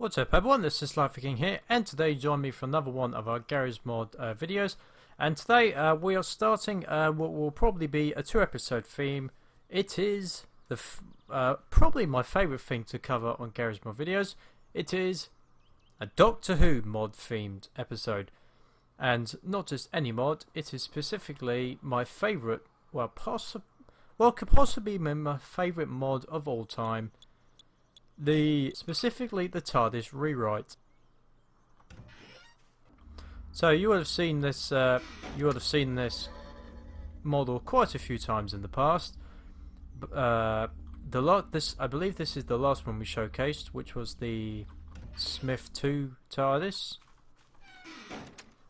What's up everyone, this is SliferKing here, and today you join me for another one of our Garry's Mod videos. And today we are starting what will probably be a 2-episode theme. It is probably my favourite thing to cover on Garry's Mod videos. It is a Doctor Who mod themed episode. And not just any mod, it is specifically my favourite, could possibly be my favourite mod of all time. Specifically the TARDIS rewrite. So you would have seen this. Model quite a few times in the past. I believe this is the last one we showcased, which was the Smith 2 TARDIS.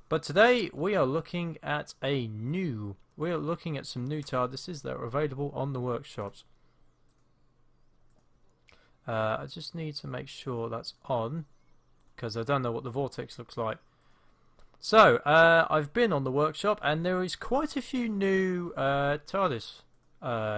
But today we are looking at some new TARDISes that are available on the workshops. I just need to make sure that's on, because I don't know what the vortex looks like. So, I've been on the workshop, and there is quite a few new TARDIS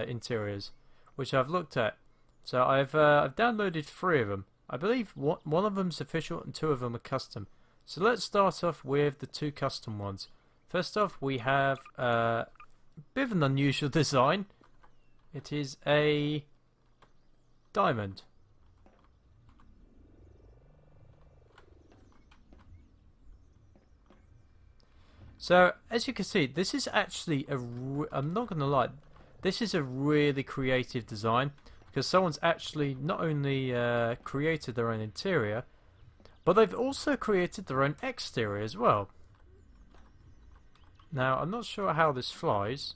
interiors, which I've looked at. So I've downloaded 3 of them. I believe one of them's official and 2 of them are custom. So let's start off with the 2 custom ones. First off, we have a bit of an unusual design. It is a diamond. So, as you can see, this is actually I'm not going to lie, this is a really creative design, because someone's actually not only created their own interior, but they've also created their own exterior as well. Now, I'm not sure how this flies,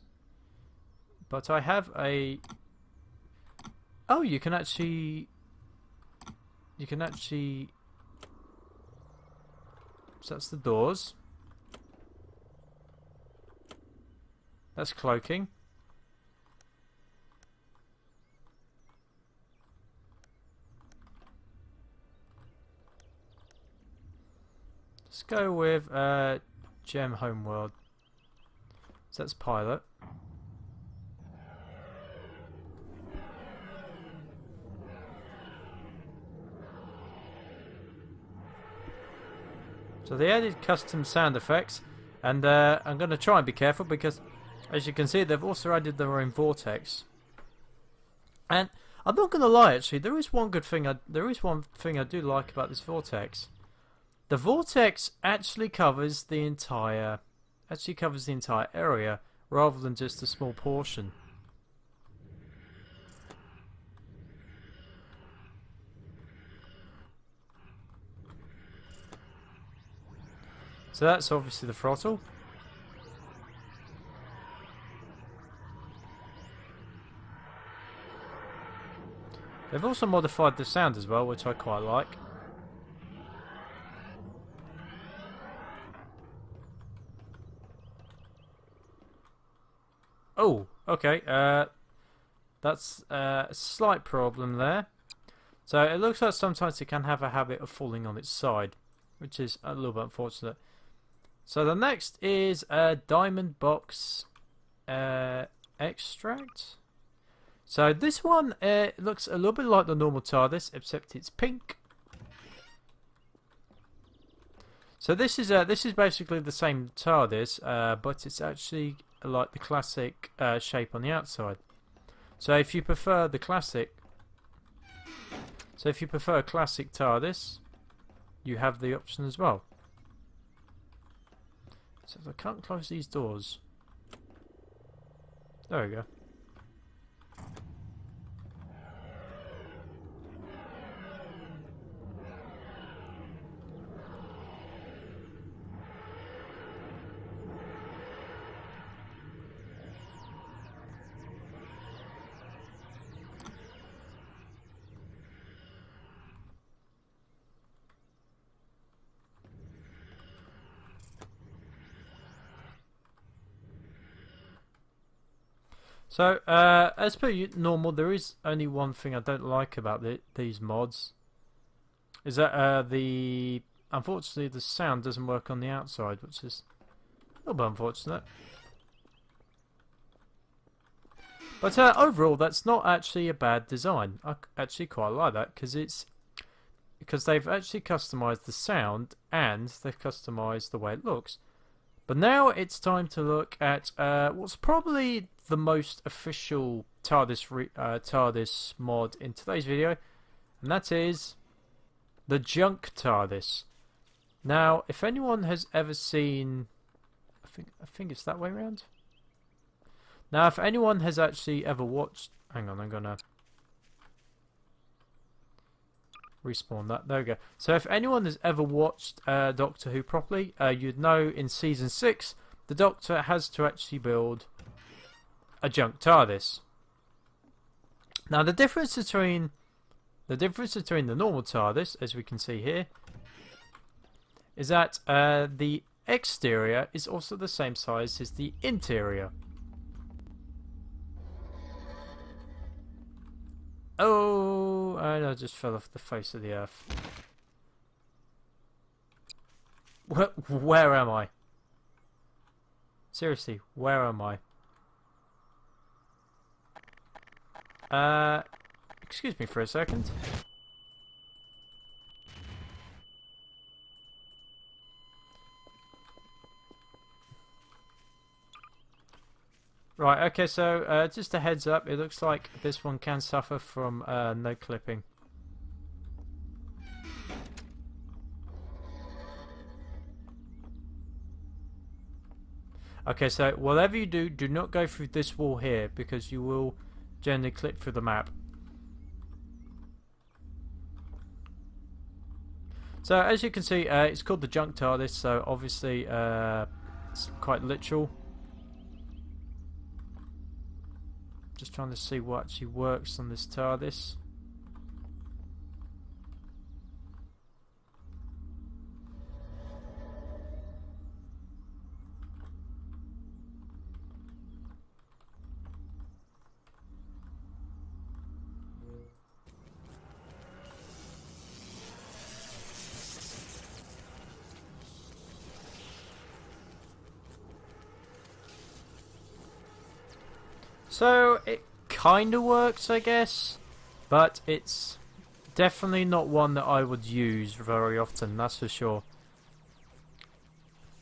but I have a... Oh, you can actually... So that's the doors. That's cloaking. Let's go with Gem Homeworld. So that's pilot. So they added custom sound effects, and I'm going to try and be careful because, as you can see, they've also added their own vortex. And I'm not going to lie, actually, there is one thing I do like about this vortex. The vortex actually covers the entire area rather than just a small portion. So that's obviously the throttle. They've also modified the sound as well, which I quite like. Oh, okay. That's a slight problem there. So it looks like sometimes it can have a habit of falling on its side, which is a little bit unfortunate. So the next is a Diamond Box extract. So this one looks a little bit like the normal TARDIS, except it's pink. So this is basically the same TARDIS, but it's actually like the classic shape on the outside. So if you prefer a classic TARDIS, you have the option as well. So if I can't close these doors, there we go. So, as per normal, there is only one thing I don't like about these mods. Is that unfortunately the sound doesn't work on the outside, which is a little bit unfortunate. But overall, that's not actually a bad design. I actually quite like that because it's because they've actually customized the sound and they've customized the way it looks. But now it's time to look at what's probably the most official TARDIS mod in today's video, and that is the Junk Tardis. Now, if anyone has ever seen, I think it's that way around. Now, if anyone has actually ever watched, hang on, I'm gonna respawn that. There we go. So, if anyone has ever watched Doctor Who properly, you'd know in season 6 the Doctor has to actually build a Junk Tardis. Now, the difference between the normal TARDIS, as we can see here, is that the exterior is also the same size as the interior. Oh, and I just fell off the face of the earth. Where am I? Seriously, where am I? Excuse me for a second. Right, okay, so just a heads up, it looks like this one can suffer from no clipping. Okay, so whatever you do, do not go through this wall here, because you will generally clip through the map. So as you can see, it's called the Junk TARDIS, so obviously it's quite literal. Just trying to see what actually works on this TARDIS. So it kind of works, I guess, but it's definitely not one that I would use very often, that's for sure.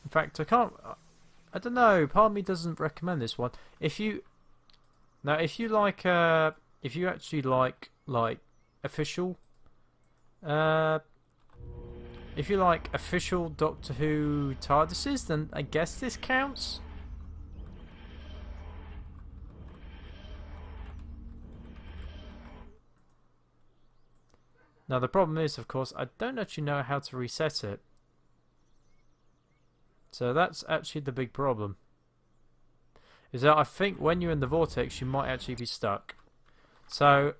In fact, I don't know, part of me doesn't recommend this one. If you actually like official, if you like official Doctor Who TARDISes, then I guess this counts. Now the problem is, of course, I don't actually know how to reset it. So that's actually the big problem. Is that I think when you're in the vortex, you might actually be stuck. So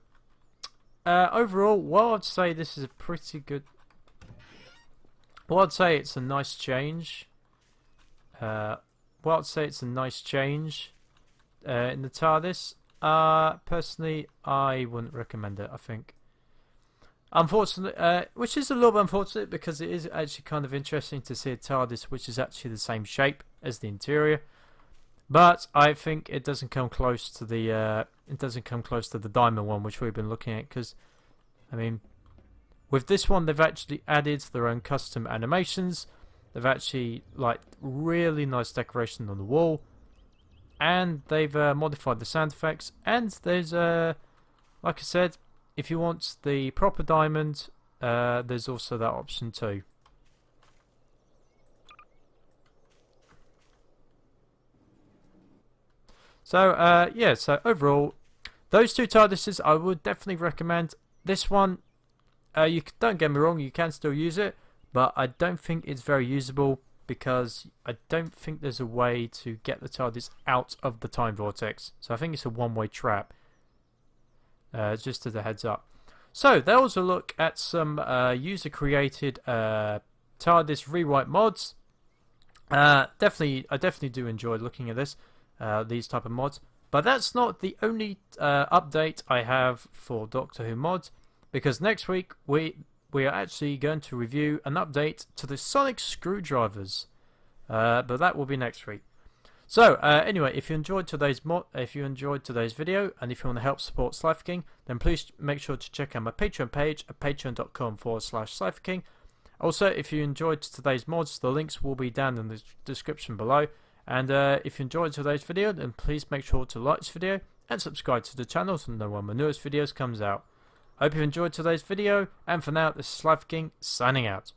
overall, while I'd say this is a pretty good... Well, I'd say it's a nice change. In the TARDIS. Personally, I wouldn't recommend it, I think. Unfortunately, which is a little bit unfortunate, because it is actually kind of interesting to see a TARDIS which is actually the same shape as the interior, but I think it doesn't come close to the Diamond one which we've been looking at. Because I mean, with this one they've actually added their own custom animations. They've actually like really nice decoration on the wall, and they've modified the sound effects. And there's like I said, if you want the proper diamond, there's also that option too. So yeah, so overall, those two TARDISes I would definitely recommend. This one, don't get me wrong, you can still use it, but I don't think it's very usable, because I don't think there's a way to get the TARDIS out of the time vortex. So I think it's a one-way trap. Just as a heads up. So that was a look at some user-created TARDIS rewrite mods. I definitely do enjoy looking at these type of mods. But that's not the only update I have for Doctor Who mods, because next week we are actually going to review an update to the sonic screwdrivers. But that will be next week. So anyway, if you enjoyed today's video, and if you want to help support SliferKing, then please make sure to check out my Patreon page at patreon.com/SliferKing. Also, if you enjoyed today's mods, the links will be down in the description below. And if you enjoyed today's video, then please make sure to like this video and subscribe to the channel so you know when my newest videos comes out. I hope you enjoyed today's video, and for now, this is SliferKing signing out.